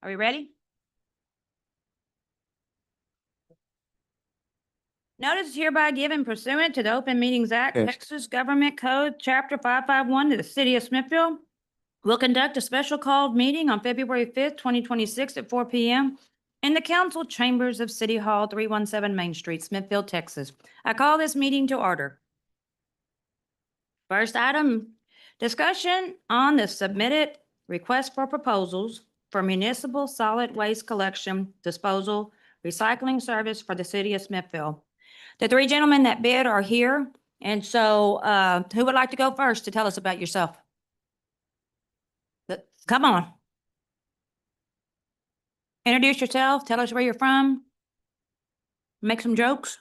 Are we ready? Notice is hereby given pursuant to the Open Meetings Act, Yes. Texas Government Code, Chapter 551 to the City of Smithville. We'll conduct a special called meeting on February 5th, 2026 at 4 p.m. in the council chambers of City Hall, 317 Main Street, Smithville, Texas. I call this meeting to order. First item, discussion on the submitted request for proposals for municipal solid waste collection, disposal, recycling service for the City of Smithville. The three gentlemen that bid are here. And so who would like to go first to tell us about yourself? Come on. Introduce yourself. Tell us where you're from. Make some jokes.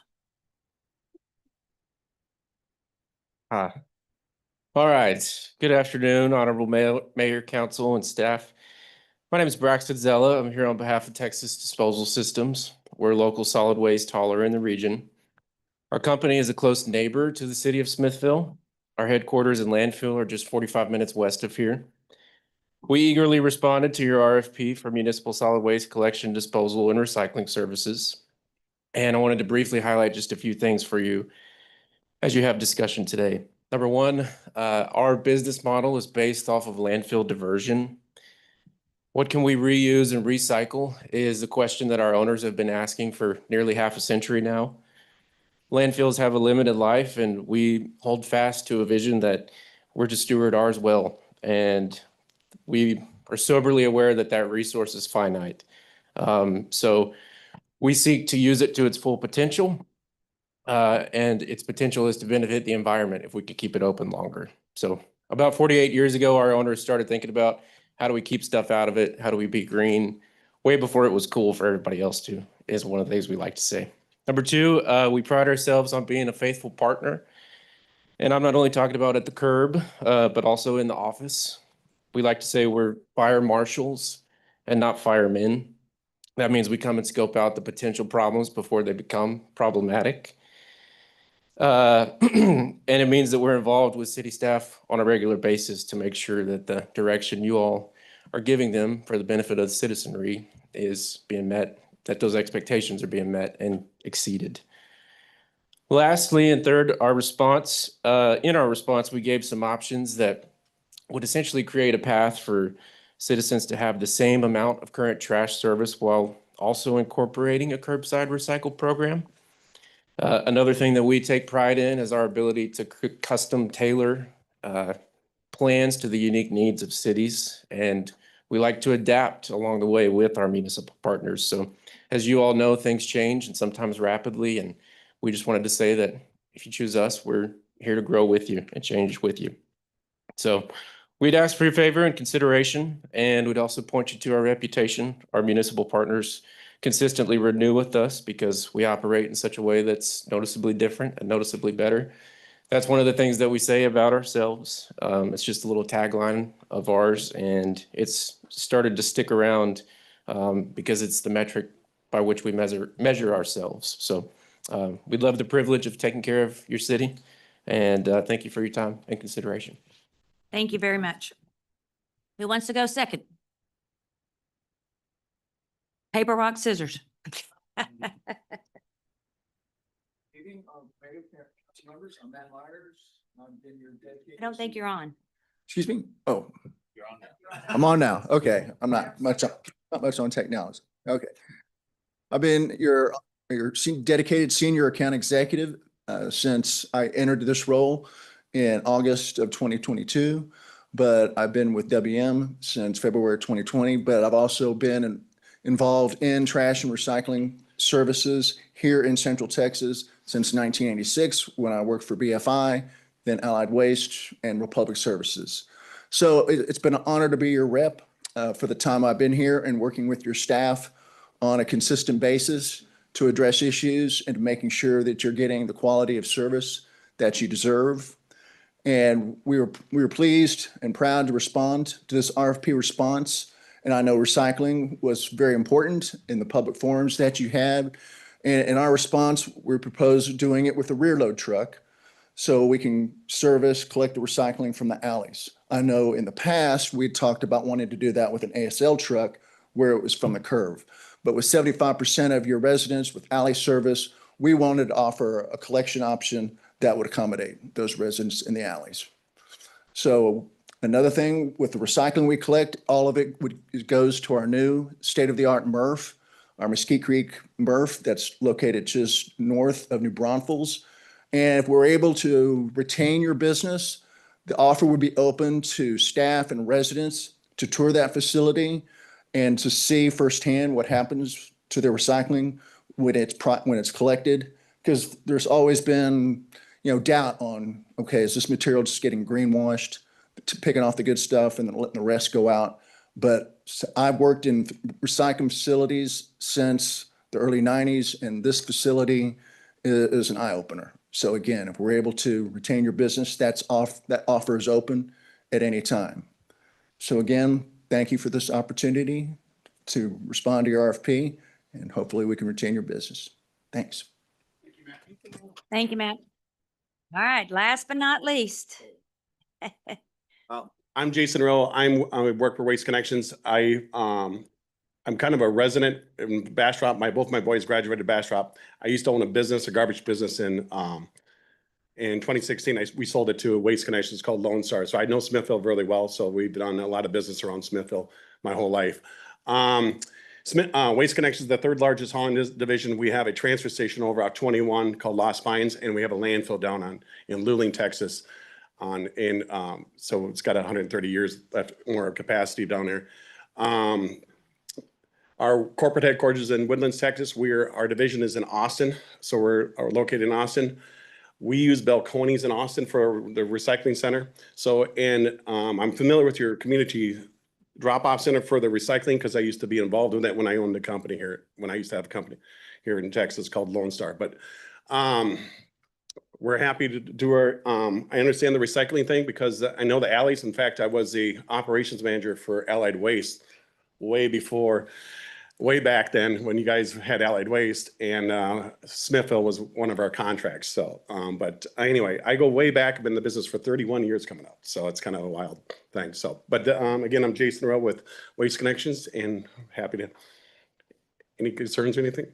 Hi. All right. Good afternoon, Honorable Mayor, Council, and staff. My name is Braxton Zella. I'm here on behalf of Texas Disposal Systems. We're a local solid waste hauler in the region. Our company is a close neighbor to the city of Smithville. Our headquarters and landfill are just 45 minutes west of here. We eagerly responded to your RFP for municipal solid waste collection, disposal, and recycling services. And I wanted to briefly highlight just a few things for you as you have discussion today. Number one, our business model is based off of landfill diversion. What can we reuse and recycle is a question that our owners have been asking for nearly half a century now. Landfills have a limited life, and we hold fast to a vision that we're to steward ours well. And we are soberly aware that that resource is finite. So we seek to use it to its full potential. And its potential is to benefit the environment if we could keep it open longer. So about 48 years ago, our owners started thinking about how do we keep stuff out of it? How do we be green? Way before it was cool for everybody else to, is one of the things we like to say. Number two, we pride ourselves on being a faithful partner. And I'm not only talking about at the curb, but also in the office. We like to say we're fire marshals and not firemen. That means we come and scope out the potential problems before they become problematic. And it means that we're involved with city staff on a regular basis to make sure that the direction you all are giving them for the benefit of the citizenry is being met, that those expectations are being met and exceeded. Lastly, and third, our response, in our response, we gave some options that would essentially create a path for citizens to have the same amount of current trash service while also incorporating a curbside recycle program. Another thing that we take pride in is our ability to custom tailor plans to the unique needs of cities. And we like to adapt along the way with our municipal partners. So as you all know, things change and sometimes rapidly. And we just wanted to say that if you choose us, we're here to grow with you and change with you. So we'd ask for your favor and consideration, and we'd also point you to our reputation. Our municipal partners consistently renew with us because we operate in such a way that's noticeably different and noticeably better. That's one of the things that we say about ourselves. It's just a little tagline of ours, and it's started to stick around because it's the metric by which we measure ourselves. So we'd love the privilege of taking care of your city, and thank you for your time and consideration. Thank you very much. Who wants to go second? Paper, rock, scissors. I don't think you're on. Excuse me? Oh, You're on now. I'm on now. Okay. I'm not much on technology. Okay. I've been your dedicated senior account executive since I entered this role in August of 2022, but I've been with WM since February 2020, but I've also been involved in trash and recycling services here in Central Texas since 1986 when I worked for BFI, then Allied Waste and Republic Services. So it's been an honor to be your rep for the time I've been here and working with your staff on a consistent basis to address issues and making sure that you're getting the quality of service that you deserve. And we were pleased and proud to respond to this RFP response. And I know recycling was very important in the public forums that you had. And in our response, we proposed doing it with a rear load truck so we can collect the recycling from the alleys. I know in the past, we talked about wanting to do that with an ASL truck, where it was from the curve. But with 75% of your residents with alley service, we wanted to offer a collection option that would accommodate those residents in the alleys. So another thing with the recycling we collect, all of it goes to our new state-of-the-art MRF, our Mesquite Creek MRF that's located just north of New Braunfels. And if we're able to retain your business, the offer would be open to staff and residents to tour that facility and to see firsthand what happens to their recycling when it's collected. Because there's always been, doubt on, okay, is this material just getting greenwashed, picking off the good stuff and then letting the rest go out? But I've worked in recycling facilities since the early 90s, and this facility is an eye-opener. So again, if we're able to retain your business, that offer is open at any time. So again, thank you for this opportunity to respond to your RFP, and hopefully we can retain your business. Thanks. Thank you, Matt. All right, last but not least. I'm Jason Rowe. I work for Waste Connections. I'm kind of a resident in Bastrop. Both my boys graduated Bastrop. I used to own a garbage business in 2016. We sold it to Waste Connections called Lone Star. So I know Smithville really well. So we've done a lot of business around Smithville my whole life. Waste Connections is the third largest hauling division. We have a transfer station over Route 21 called Lost Pines, and we have a landfill down in Luling, Texas. So it's got 130 years left more capacity down there. Our corporate headquarters is in Woodlands, Texas. Our division is in Austin, so we're located in Austin. We use Belconis in Austin for the recycling center. So, I'm familiar with your community drop-off center for the recycling because I used to be involved with that when I owned the company here, when I used to have a company here in Texas called Lone Star. But we're happy to do I understand the recycling thing because I know the alleys. In fact, I was the operations manager for Allied Waste way back then when you guys had Allied Waste, and Smithville was one of our contracts. So, but anyway, I go way back. I've been in the business for 31 years coming up. So it's kind of a wild thing. So, but again, I'm Jason Rowe with Waste Connections, and happy to, any concerns or anything?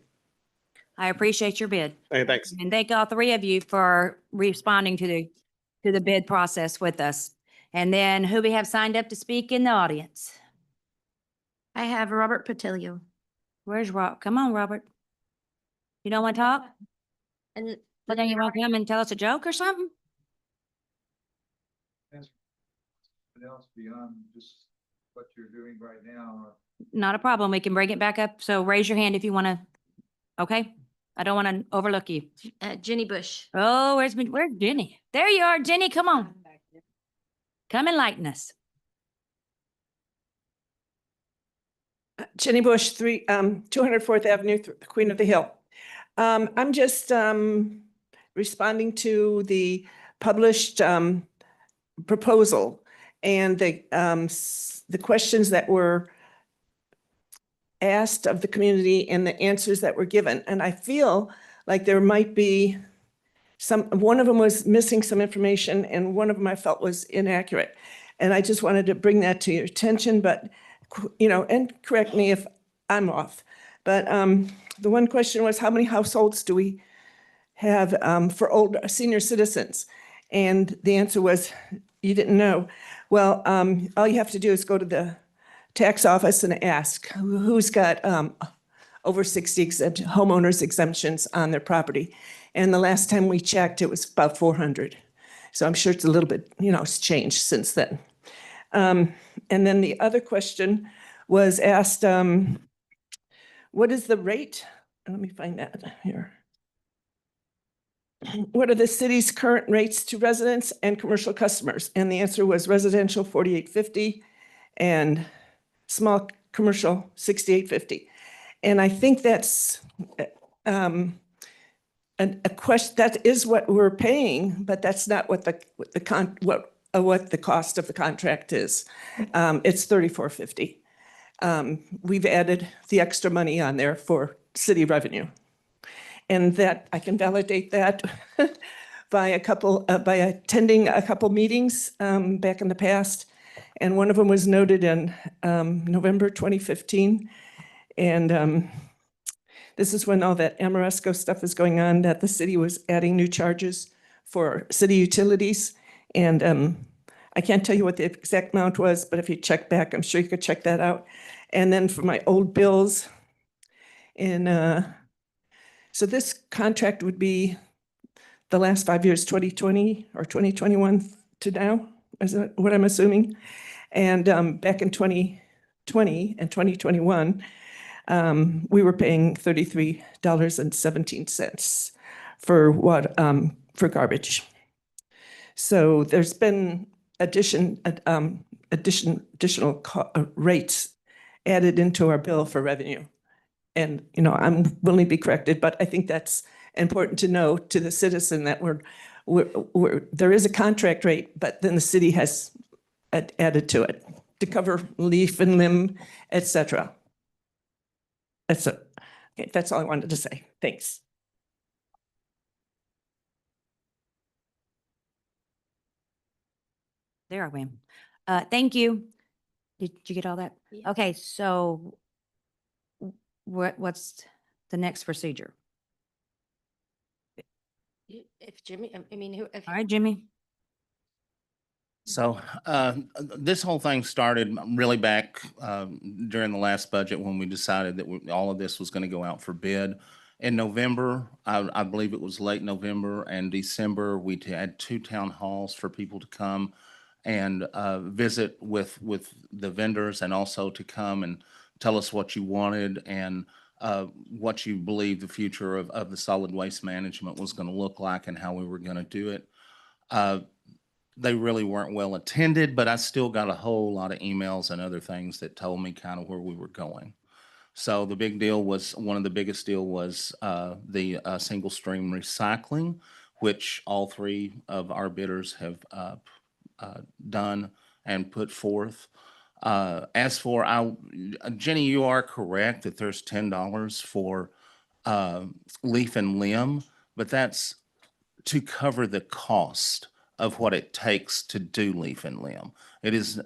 I appreciate your bid. Hey, thanks. And thank all three of you for responding to the bid process with us. And then who we have signed up to speak in the audience? I have Robert Patilio. Where's Rob? Come on, Robert. You don't want to talk? And But then you want to come and tell us a joke or something? Else beyond just what you're doing right now. Not a problem. We can bring it back up. So raise your hand if you want to. Okay? I don't want to overlook you. Jenny Bush. Oh, where's Jenny? There you are, Jenny. Come on. Come enlighten us. Jenny Bush, 204th Avenue, Queen of the Hill. I'm just responding to the published proposal and the questions that were asked of the community and the answers that were given. And I feel like there might be one of them was missing some information and one of them I felt was inaccurate. And I just wanted to bring that to your attention, but and correct me if I'm off. But the one question was, how many households do we have for older senior citizens? And the answer was, you didn't know. Well, all you have to do is go to the tax office and ask who's got over 60 homeowners exemptions on their property. And the last time we checked, it was about 400. So I'm sure it's a little bit, it's changed since then. And then the other question was asked, what is the rate? Let me find that here. What are the city's current rates to residents and commercial customers? And the answer was residential $48.50 and small commercial $68.50. And I think that's a question. That is what we're paying, but that's not what what the cost of the contract is. It's $34.50. We've added the extra money on there for city revenue. And that I can validate that by attending a couple meetings back in the past. And one of them was noted in November 2015. And this is when all that Amoresco stuff is going on, that the city was adding new charges for city utilities. And I can't tell you what the exact amount was, but if you check back, I'm sure you could check that out. And then for my old bills, so this contract would be the last 5 years, 2020 or 2021 to now, is that what I'm assuming? And back in 2020 and 2021, we were paying $33.17 for for garbage. So there's been additional rates added into our bill for revenue. And, I'm willing to be corrected, but I think that's important to know to the citizen that there is a contract rate, but then the city has added to it to cover leaf and limb, et cetera. Okay, that's all I wanted to say. Thanks. There I went. Thank you. Did you get all that? Yeah. Okay, so what's the next procedure? If Jimmy, I mean, who, if All right, Jimmy? So this whole thing started really back during the last budget when we decided that all of this was going to go out for bid. In November, I believe it was late November and December, we had 2 town halls for people to come and visit with the vendors, and also to come and tell us what you wanted and what you believe the future of the solid waste management was going to look like and how we were going to do it. They really weren't well attended, but I still got a whole lot of emails and other things that told me kind of where we were going. So the big deal was, one of the biggest deal was the single stream recycling, which all 3 of our bidders have done and put forth. As for, Jenny, you are correct that there's $10 for leaf and limb, but that's to cover the cost of what it takes to do leaf and limb. It is,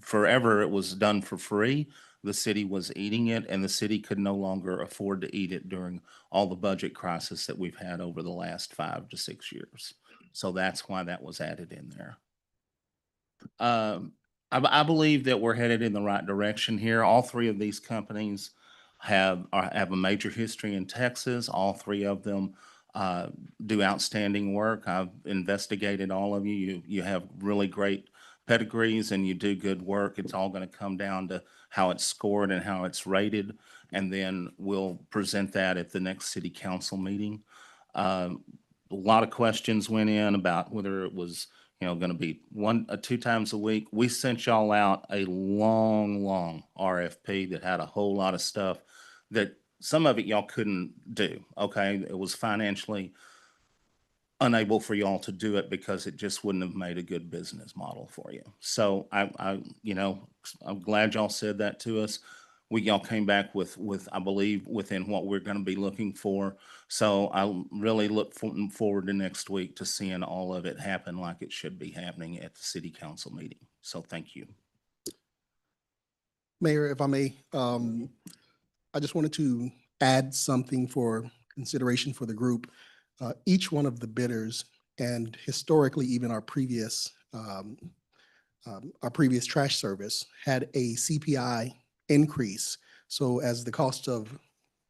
forever it was done for free. The city was eating it, and the city could no longer afford to eat it during all the budget crisis that we've had over the last 5 to 6 years. So that's why that was added in there. I believe that we're headed in the right direction here. All 3 of these companies have a major history in Texas. All 3 of them do outstanding work. I've investigated all of you. You have really great pedigrees and you do good work. It's all going to come down to how it's scored and how it's rated. And then we'll present that at the next city council meeting. A lot of questions went in about whether it was, going to be 1 or 2 times a week. We sent y'all out a long RFP that had a whole lot of stuff that some of it y'all couldn't do. Okay. It was financially unable for y'all to do it because it just wouldn't have made a good business model for you. So I'm glad y'all said that to us. Y'all came back with, I believe, within what we're going to be looking for. So I really look forward to next week to seeing all of it happen like it should be happening at the city council meeting. So thank you. Mayor, if I may, I just wanted to add something for consideration for the group. Each one of the bidders, and historically even our previous trash service, had a CPI increase. So as the cost of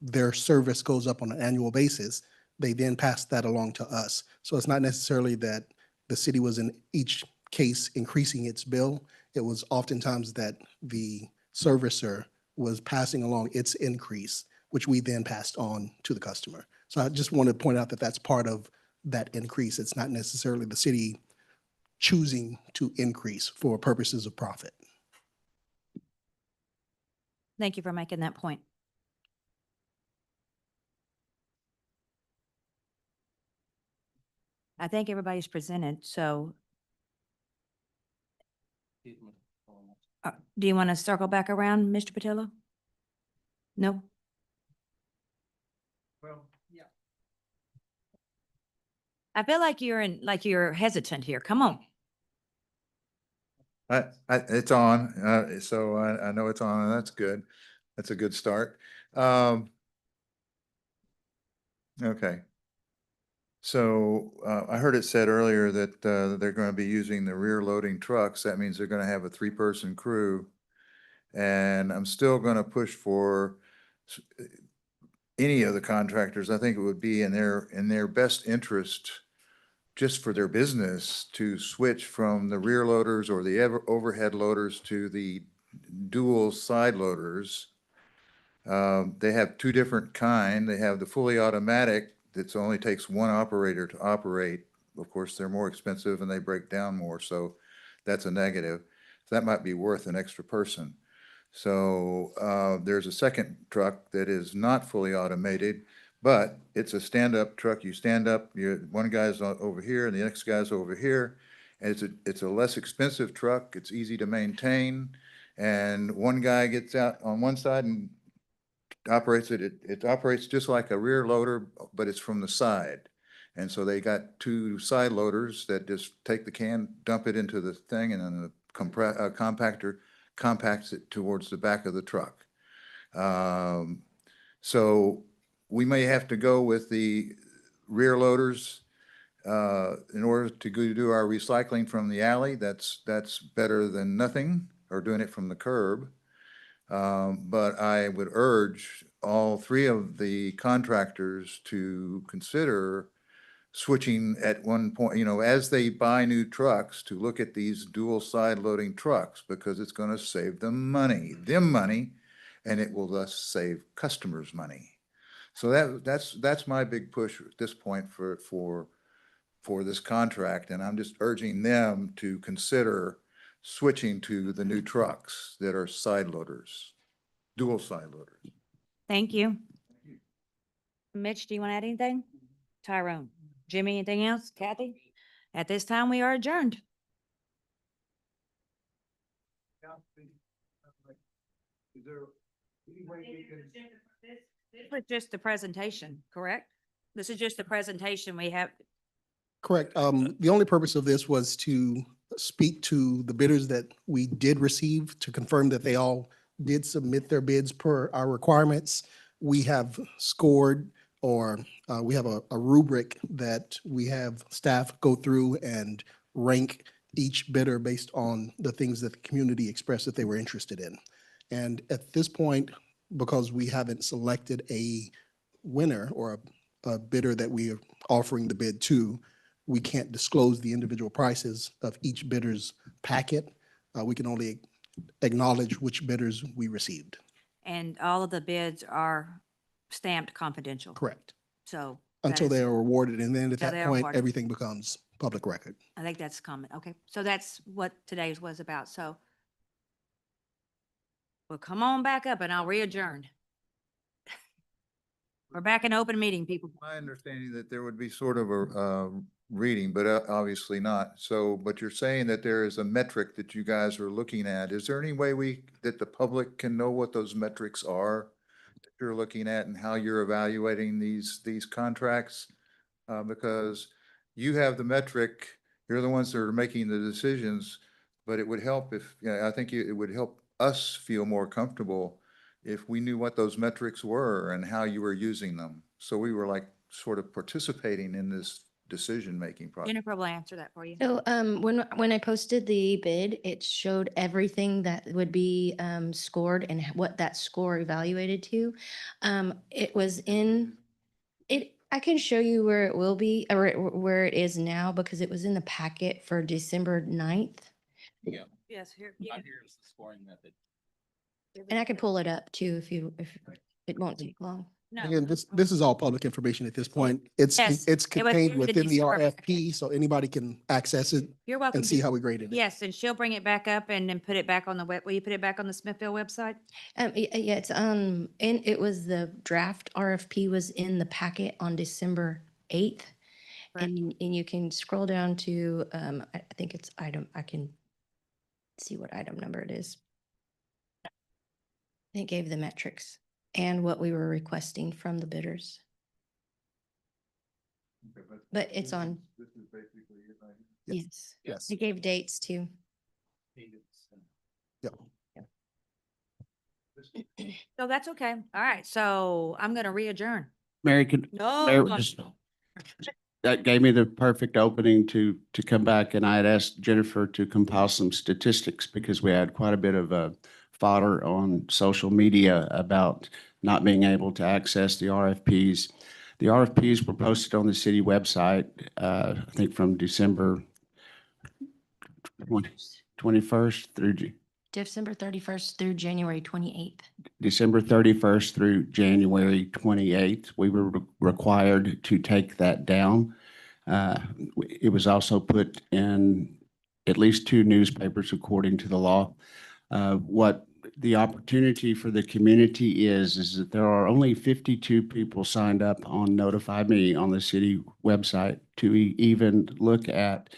their service goes up on an annual basis, they then pass that along to us. So it's not necessarily that the city was in each case increasing its bill. It was oftentimes that the servicer was passing along its increase, which we then passed on to the customer. So I just want to point out that that's part of that increase. It's not necessarily the city choosing to increase for purposes of profit. Thank you for making that point. I think everybody's presented, so do you want to circle back around, Mr. Patillo? No? Well, yeah. I feel like you're hesitant here. Come on. It's on, so I know it's on, and that's good. That's a good start. Okay. So, I heard it said earlier that, they're gonna be using the rear loading trucks. That means they're gonna have a 3-person crew. And I'm still gonna push for any of the contractors. I think it would be in their best interest, just for their business, to switch from the rear loaders or the overhead loaders to the dual side loaders. They have two different kind. They have the fully automatic that only takes one operator to operate. Of course, they're more expensive and they break down more, so that's a negative. So that might be worth an extra person. So there's a second truck that is not fully automated, but it's a stand-up truck. You stand up, one guy's over here and the next guy's over here. And it's a less expensive truck. It's easy to maintain. And one guy gets out on one side and operates it. It operates just like a rear loader, but it's from the side. And so they got two side loaders that just take the can, dump it into the thing, and then the compactor compacts it towards the back of the truck. So we may have to go with the rear loaders in order to go do our recycling from the alley. That's better than nothing, or doing it from the curb. But I would urge all three of the contractors to consider switching at one point, as they buy new trucks, to look at these dual side loading trucks, because it's going to save them money, and it will thus save customers money. So that's my big push at this point for this contract, and I'm just urging them to consider switching to the new trucks that are side loaders, dual side loaders. Thank you. Mitch, do you want to add anything? Tyrone, Jimmy, anything else? Kathy? At this time, we are adjourned. Is there any way we can? This was just the presentation, correct? This is just the presentation we have. Correct. The only purpose of this was to speak to the bidders that we did receive, to confirm that they all did submit their bids per our requirements. We have scored, or we have a rubric that we have staff go through and rank each bidder based on the things that the community expressed that they were interested in. And at this point, because we haven't selected a winner or a bidder that we are offering the bid to, we can't disclose the individual prices of each bidder's packet. We can only acknowledge which bidders we received. And all of the bids are stamped confidential. Correct. So. that Until is- they are awarded, and then at Until that they are point, awarded. everything becomes public record. I think that's common. Okay, so that's what today's was about. So well, come on back up and I'll re-adjourn. We're back in open meeting, people. My understanding that there would be sort of a reading, but obviously not. So, but you're saying that there is a metric that you guys are looking at. Is there any way that the public can know what those metrics are that you're looking at, and how you're evaluating these contracts? Because you have the metric, you're the ones that are making the decisions, but it would help if, I think it would help us feel more comfortable if we knew what those metrics were and how you were using them. So we were like sort of participating in this decision-making process. Jennifer will answer that for you. So when I posted the bid, it showed everything that would be scored and what that score evaluated to. It was in it. I can show you where it will be, or where it is now, because it was in the packet for December 9th. Yes, here. Here's the scoring method. And I can pull it up too if it won't take long. No. Again, this is all public information at this point. It's Yes, it's it was contained in the within the December packet. RFP, so anybody can access it You're welcome. and see to- how we graded it. Yes, and she'll bring it back up and then put it back on the web. Will you put it back on the Smithfield website? Yeah, it's and it was the draft RFP was in the packet on December 8th. Correct. And you can scroll down to, I think it's item, I can see what item number it is. It gave the metrics and what we were requesting from the bidders. But it's on, This is basically it right here. yes. Yes. It gave dates too. So that's okay. All right, so I'm gonna re-adjourn. Mary, could, No. Mary, just, that gave me the perfect opening to come back, and I had asked Jennifer to compile some statistics because we had quite a bit of fodder on social media about not being able to access the RFPs. The RFPs were posted on the city website, I think from December 21st through December 31st through January 28th. December 31st through January 28th. We were required to take that down. It was also put in at least 2 newspapers according to the law. What the opportunity for the community is that there are only 52 people signed up on Notify Me on the city website to even look at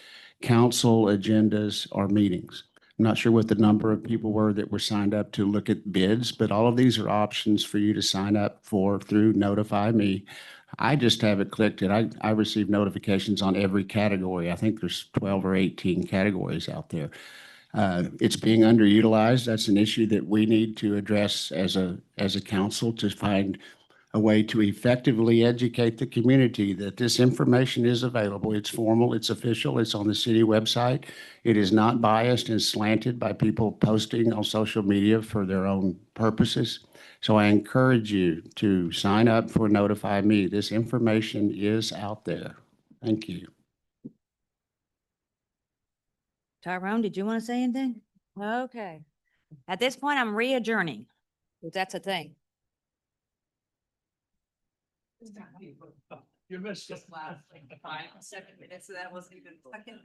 council agendas or meetings. I'm not sure what the number of people were that were signed up to look at bids, but all of these are options for you to sign up for through Notify Me. I just have it clicked and I receive notifications on every category. I think there's 12 or 18 categories out there. It's being underutilized. That's an issue that we need to address as a council to find a way to effectively educate the community that this information is available. It's formal, it's official, it's on the city website. It is not biased and slanted by people posting on social media for their own purposes. So I encourage you to sign up for Notify Me. This information is out there. Thank you. Tyrone, did you want to say anything? Okay. At this point, I'm re-adjourning, if that's a thing. You missed just last 5-7 minutes, so that wasn't even second.